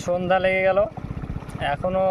সন্ধ্যা লেগে গেল এখনো।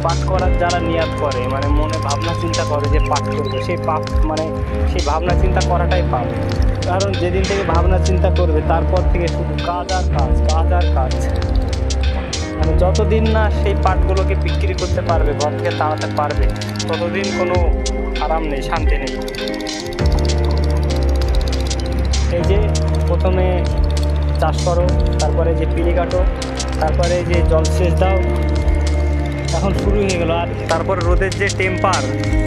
পাঠ করার যারা নিয়াত করে, মানে মনে ভাবনা চিন্তা করে যে পাঠ করবে, সেই পাপ মানে সেই ভাবনা চিন্তা করাটাই পাপ। কারণ যেদিন থেকে ভাবনা চিন্তা করবে তারপর থেকে শুধু কাজ আর কাজ, কাজ আর কাজ। মানে যতদিন না সেই পাঠগুলোকে বিক্রি করতে পারবে, ঘর থেকে তাড়াতে পারবে, ততদিন কোনো আরাম নেই, শান্তি নেই। এই যে প্রথমে চাষ করো, তারপরে যে পিলি কাটো, তারপরে যে জলসেচ দাও, এখন শুরু হয়ে গেল। আর তারপর রোদের যে টেম্পার,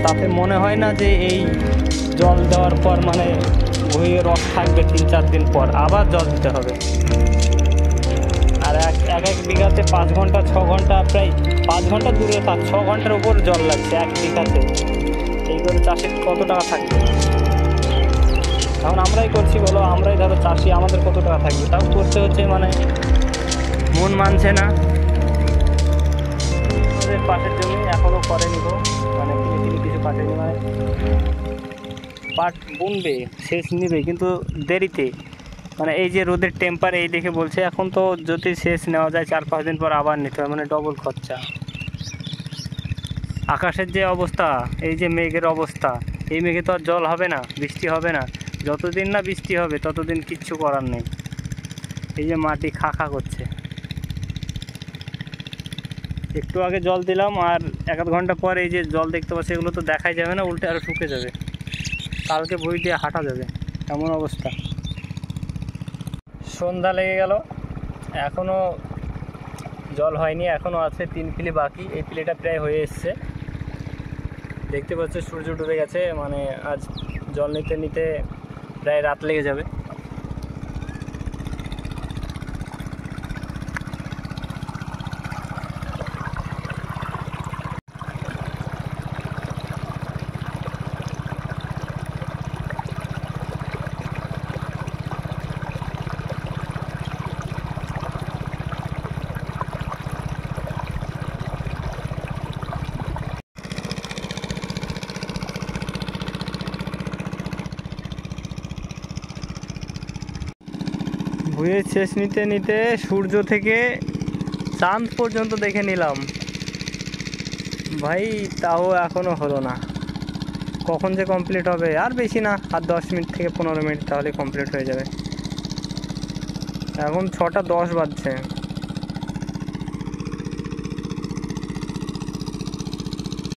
তাতে মনে হয় না যে এই জল দেওয়ার পর মানে ভুঁইয়ে রস থাকবে, 3-4 দিন পর আবার জল দিতে হবে। আর এক বিঘাতে 5 ঘন্টা 6 ঘন্টা, প্রায় 5 ঘন্টা দূরে থাক, 6 ঘন্টার উপর জল লাগছে এক বিঘাতে। এই করে চাষে কত টাকা থাকবে? এখন আমরাই করছি বলো, আমরাই ধরো চাষি, আমাদের কত টাকা থাকবে? তাও করতে হচ্ছে, মানে মন মানছে না। আমাদের পাশের জমি এখনও করেনি গো, মানে কিছু কাটেনি, মানে পাট বুনবে, সেচ নেবে, কিন্তু দেরিতে। মানে এই যে রোদের টেম্পার এই দেখে বলছে এখন তো যদি সেচ নেওয়া যায় 4-5 দিন পর আবার নিতে হবে, মানে ডবল খরচা। আকাশের যে অবস্থা, এই যে মেঘের অবস্থা, এই মেঘে তো আর জল হবে না, বৃষ্টি হবে না। যতদিন না বৃষ্টি হবে ততদিন কিচ্ছু করার নেই। এই যে মাটি খা খা করছে। একটু আগে জল দিলাম, আর 1-8 ঘন্টা পর এই যে জল দেখতে পাচ্ছি, এগুলো তো দেখাই যাবে না, উল্টে আরও শুকে যাবে। কালকে বই দিয়ে হাঁটা যাবে, এমন অবস্থা। সন্ধ্যা লেগে গেল এখনও জল হয়নি, এখনও আছে 3 ফিলি বাকি। এই ফিলিটা প্রায় হয়ে এসছে, দেখতে পাচ্ছি সূর্য ডুবে গেছে। মানে আজ জল নিতে নিতে প্রায় রাত লেগে যাবে। ভুঁয়ে শেষ নিতে নিতে সূর্য থেকে চাঁদ পর্যন্ত দেখে নিলাম ভাই, তাও এখনো হলো না। কখন যে কমপ্লিট হবে আর বেশি না, আর 10 মিনিট থেকে 15 মিনিট তাহলে কমপ্লিট হয়ে যাবে। এখন 6টা 10 বাজছে।